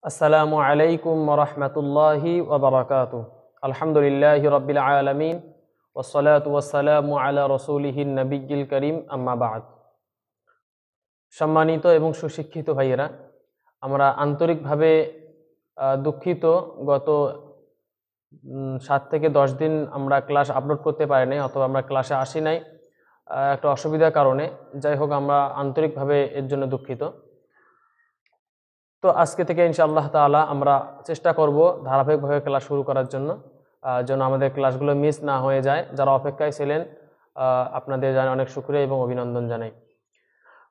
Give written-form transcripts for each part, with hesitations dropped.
Assalamualaikum warahmatullahi wabarakatuh. Alhamdulillahi rabbil alamin. Wassalatu wassalamu ala rasulihin nabiyyil karim amma ba'd। সম্মানিত এবং সুশিক্ষিত ভাইয়েরা, আমরা আন্তরিকভাবে দুঃখিত। গত 7 থেকে 10 দিন আমরা ক্লাস আপলোড করতে পারি নাই, অথবা আমরা ক্লাসে আসি নাই একটা অসুবিধার কারণে। যাই হোক, আমরা আন্তরিকভাবে এর জন্য দুঃখিত। তো আজকে থেকে ইনশাআল্লাহ তাআলা আমরা চেষ্টা করব ধারাবাহিকভাবে ক্লাস শুরু করার জন্য, যেন আমাদের ক্লাসগুলো মিস না হয়ে যায়। যারা অপেক্ষায় ছিলেন আপনাদের জানাই অনেক শুকরিয়া এবং অভিনন্দন জানাই।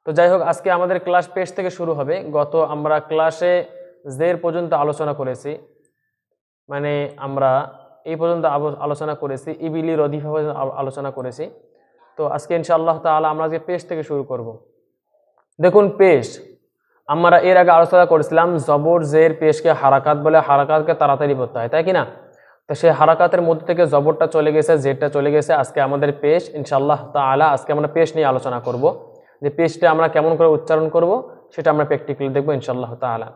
তো যাই হোক, আজকে আমাদের ক্লাস পেজ থেকে শুরু হবে। গত আমরা ক্লাসে জের পর্যন্ত আলোচনা করেছি, মানে আমরা এই পর্যন্ত আলোচনা করেছি, ইবিলি রদিফা আলোচনা করেছি। তো আজকে ইনশাআল্লাহ তাআলা আমরা আজকে পেজ থেকে শুরু করব। দেখুন, পেশ আমরা এর আগে আলোচনা করেছিলাম জবর জের পেশকে হারাকাত বলে, হারাকাতকে তাড়াতাড়ি পড়তে হয়, তাই কি না? তো সেই হারাকাতের মধ্যে থেকে জবরটা চলে গেছে, জেরটা চলে গেছে। আজকে আমাদের পেশ ইনশাআল্লাহ তাআলা, আজকে আমরা পেশ নিয়ে আলোচনা করব, যে পেশটা আমরা কেমন করে উচ্চারণ করব সেটা আমরা প্র্যাকটিক্যালি দেখব ইনশাআল্লাহ তাআলা।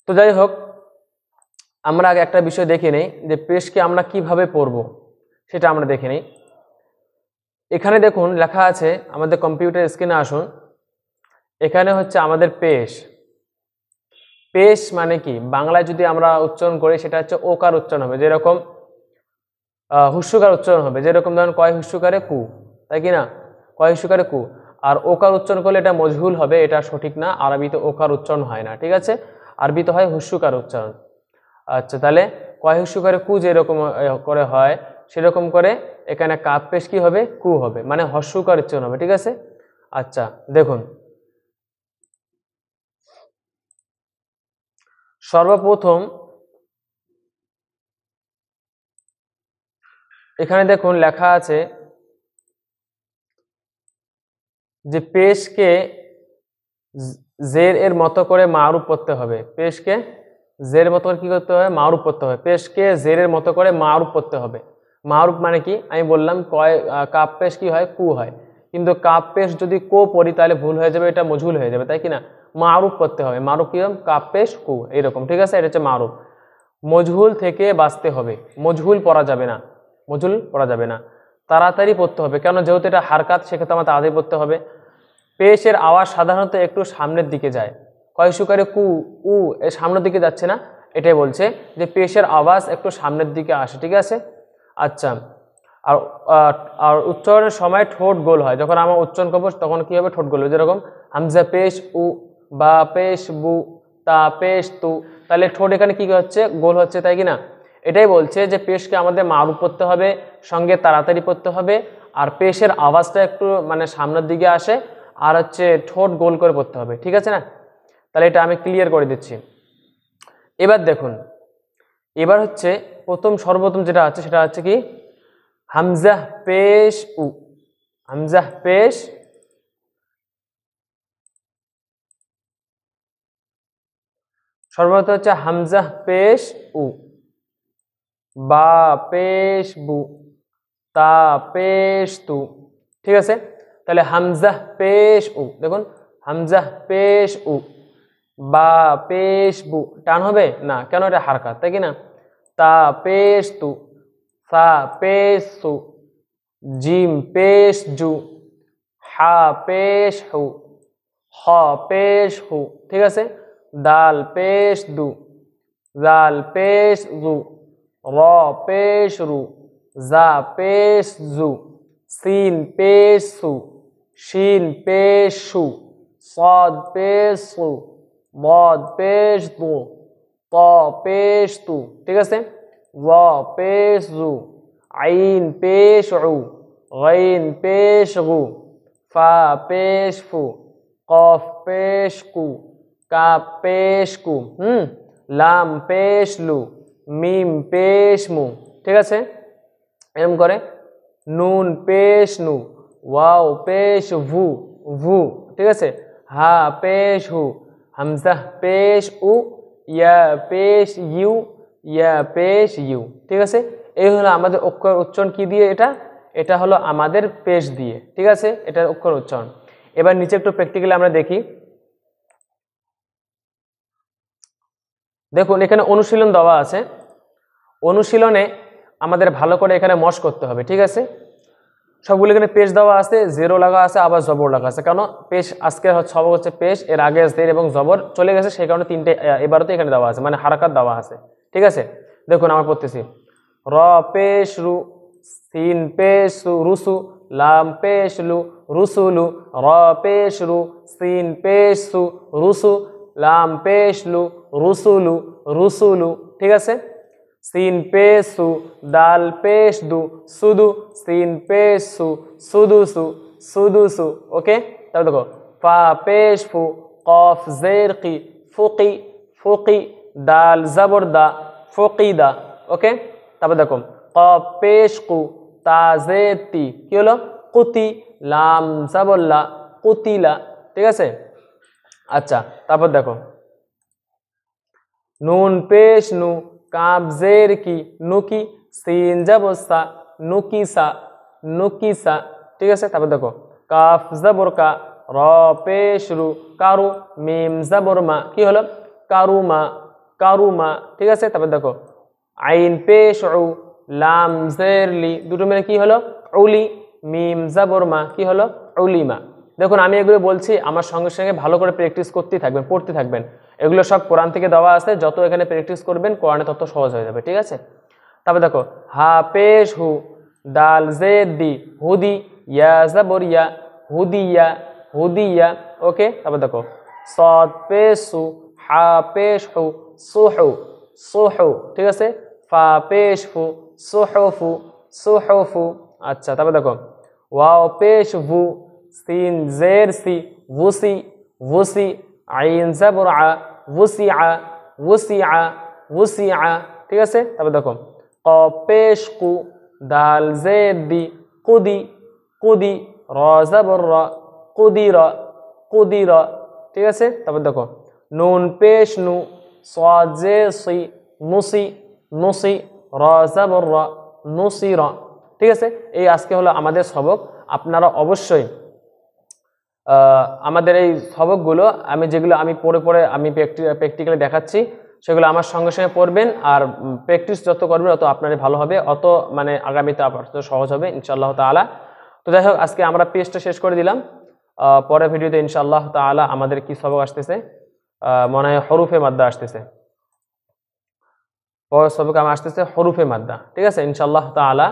তো যাই হোক, আমরা আগে একটা বিষয় দেখে নেই যে পেশকে আমরা কিভাবে পড়ব সেটা আমরা দেখে নেই। এখানে দেখুন লেখা আছে, আমাদের কম্পিউটার স্ক্রিনে আসুন। এখানে হচ্ছে আমাদের পেশ। পেশ মানে কি বাংলায় যদি আমরা উচ্চারণ করি সেটা হচ্ছে ওকার উচ্চারণ হবে, যেরকম হুস্যকার উচ্চারণ হবে, যেরকম ধরুন কয় হুস্যকারে কু, তাই কি না? কয় হুস্যকারে কু। আর ওকার উচ্চারণ করলে এটা মজহুল হবে, এটা সঠিক না। আরবিতে ওকার উচ্চারণ হয় না, ঠিক আছে? আরবিতে হয় হুস্যকার উচ্চারণ। আচ্ছা, তাহলে কয় হুস্যকারে কু যেরকম করে হয় সেরকম করে এখানে কাপ পেশ কি হবে? কু হবে, মানে হস্যকার উচ্চারণ হবে, ঠিক আছে? আচ্ছা দেখুন, সর্বপ্রথম এখানে দেখুন লেখা আছে যে পেশকে জের এর মতো করে মারুফ করতে হবে। পেশকে জের মতো করে কি করতে হবে? মারুফ করতে হবে। পেশকে জেরের মতো করে মারুফ করতে হবে। মারুফ মানে কি? আমি বললাম কাপ পেশ কি হয়? কু হয়। কিন্তু কাপ পেশ যদি কো পড়ি তাহলে ভুল হয়ে যাবে, এটা মজহুল হয়ে যাবে, তাই কি না? মারুফ করতে হবে। মারুফ কি হবে? কাপ পেশ কু, এইরকম, ঠিক আছে? এটা হচ্ছে মারুফ। মজহুল থেকে বাঁচতে হবে, মজহুল পড়া যাবে না, মজহুল পড়া যাবে না। তাড়াতাড়ি পড়তে হবে, কেন? যেহেতু এটা হারকাত, সেক্ষেত্রে আমার তাড়াতাড়ি পড়তে হবে। পেশের আওয়াজ সাধারণত একটু সামনের দিকে যায়। কয় সুকারে কু, উ এর সামনের দিকে যাচ্ছে না, এটাই বলছে যে পেশের আওয়াজ একটু সামনের দিকে আসে, ঠিক আছে? আচ্ছা, আর আর উচ্চারণের সময় ঠোঁট গোল হয়। যখন আমরা উচ্চারণ করবো তখন কি হবে? ঠোঁট গোল হবে, যেরকম হামজা পেশ উ, বা পেশ বু, তা পেশ তু। তাহলে ঠোঁট এখানে কি হচ্ছে? গোল হচ্ছে, তাই কি না? এটাই বলছে যে পেশকে আমাদের মারুফ পড়তে হবে, সঙ্গে তাড়াতাড়ি পড়তে হবে, আর পেশের আওয়াজটা একটু মানে সামনের দিকে আসে, আর হচ্ছে ঠোঁট গোল করে পড়তে হবে, ঠিক আছে না? তাহলে এটা আমি ক্লিয়ার করে দিচ্ছি। এবার দেখুন, এবার হচ্ছে সর্বপ্রথম যেটা আছে সেটা হচ্ছে কি? হামজা পেশ উ, হামজা পেশ, সর্বপ্রথম হচ্ছে হামজা পেশ উ, বা পেশ বু, তা পেশ তু, ঠিক আছে? তাহলে হামজা পেশ উ, দেখুন হামজা পেশ উ, বা পেশ বু টান হবে না, কেন? এটা হারকাত, তাই কি না? তা পেশ তু, সা পেশ সু, জিম পেশ জু, হা পেশ হু, হ পেশ হু, ঠিক আছে? দাল পেশ দু, জাল পেশ জু, র পেশ রু, জা পেশ জু, সিন পেশ সু, শিন পেশ সু, صاد পেশ সু, ضاد পেশ দু, ত পেশ তু, ঠিক আছে? জ পেশ জু, আইন পেশ উ, গাইন পেশ গু, ফা পেশ ফু, কফ পেশ কু, কাপ পেশ কু, লাম পেশ লু, মিম পেশ মু, ঠিক আছে? এরকম করে নুন পেশ নু, ওয়াও পেশ ভু, ভু, ঠিক আছে? হা পেশ হু, হামজা পেশ উ, ইয়া পেশ ইউ, ইয়া পেশ ইউ, ঠিক আছে? এই হলো আমাদের অক্ষর উচ্চারণ কি দিয়ে? এটা হলো আমাদের পেশ দিয়ে, ঠিক আছে? এটার অক্ষর উচ্চারণ। এবার নিচে একটু প্র্যাকটিক্যালি আমরা দেখি। দেখুন এখানে অনুশীলন দেওয়া আছে, অনুশীলনে আমাদের ভালো করে এখানে মশ করতে হবে, ঠিক আছে। সবগুলো এখানে পেশ দেওয়া আছে, জেরো লাগা আছে, আবার জবর লাগা আছে। কারণ পেশ আজকে সবক হচ্ছে পেশ, এর আগে জের এবং জবর চলে গেছে, সেই কারণে তিনটে এবারতে এখানে দেওয়া আছে, মানে হারাকাত দেওয়া আছে, ঠিক আছে। দেখুন আমরা পড়তেছি, র পেশ রু, সিন পেশ রুসু, লাম পেশ লু রুসুলু, র পেশ রু, সিন পেশ সু রুসু, লাম পেশ লু রুসুলু রুসুলু, ঠিক আছে। সিন পেশ সু, দাল পেশ দু সুদু, সিন পেশ সু সুদুসু সুদুসু, ওকে। তারপর দেখো ফা পেশ ফু, কফ জের কি ফুকি ফুকি, দাল জবর দা ফুকিদা, ওকে। তারপর দেখো কফ পেশ কু, তা জের তি, কি হলো কুতি, লাম জবরলা কুতিলা, ঠিক আছে। আচ্ছা তারপর দেখো নুন পেশ নু, কাব জের কি নুকি, সিন জবসা নুকিসা নুকিসা, ঠিক আছে। তারপর দেখো কাফ জবর কা, র পেশ রু কারু, মিম জবর মা, কি হলো কারুমা কারুমা, ঠিক আছে। তারপর দেখো আইন পেশ উ, লাম জের লি, দুটো মিলে কি হলো উলি, মিম জবর মা, কি হলো উলিমা। দেখুন আমি এগুলো বলছি, আমার সঙ্গে সঙ্গে ভালো করে প্র্যাকটিস করতেই থাকবেন, পড়তে থাকবেন। এগুলো সব কোরআন থেকে দেওয়া আছে, যত এখানে প্র্যাকটিস করবেন কোরআনে তত সহজ হয়ে যাবে, ঠিক আছে। তারপর দেখো হা পেশ হু, দাল জেদ দি হুদি, ইয়া জবর ইয়া হুদিয়া হুদিয়া, ওকে। তারপর দেখো সদ পেশ সু, হা পেশ হু সুহু সুহু, ঠিক আছে। ফা পেশ ফু, সুহুফু সুহুফু, আচ্ছা। তারপর দেখো ওয়াও পেশ ভু, সিন জের সি ওসি ওসি, আইন জবর আ ওসিআ ওসিআ ওসিআ, ঠিক আছে। তারপর দেখো কফ পেশ কু, দাল জের দি কুদি কুদি, র জবর র কুদিরা কুদিরা, ঠিক আছে। তারপর দেখো নুন পেশ নু, সাদ জের সি নুসি নুসি, র জবর র নুসিরা, ঠিক আছে। এই আজকে হলো আমাদের সবক। আপনারা অবশ্যই আমাদের এই সবকগুলো যেগুলো আমি পড়ে পড়ে আমি প্র্যাকটিক্যালি দেখাচ্ছি, সেগুলো আমার সঙ্গে সঙ্গে পড়বেন, আর প্র্যাকটিস যত করবেন অত আপনারই ভালো হবে, অত মানে আগামীতে আপনার সহজ হবে ইনশাআল্লাহ তাআলা। তো যাই হোক আজকে আমরা পেজটা শেষ করে দিলাম। পরের ভিডিওতে ইনশাআল্লাহ তাআলা আমাদের কি সবক আসতেছে, মনে হয় হরুফে মাদ্দা আসতেছে, পরের সবক আমার আসতেছে হরুফে মাদ্দা, ঠিক আছে। ইনশাআল্লাহ তাআলা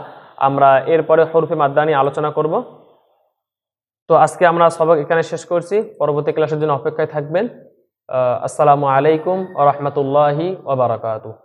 আমরা এরপরে হরুফে মাদ্দা নিয়ে আলোচনা করব। তো আজকে আমরা সবক এখানে শেষ করছি, পরবর্তী ক্লাসের জন্য অপেক্ষায় থাকবেন। আসসালামু আলাইকুম ওয়া রাহমাতুল্লাহি ওয়া বারাকাতুহু।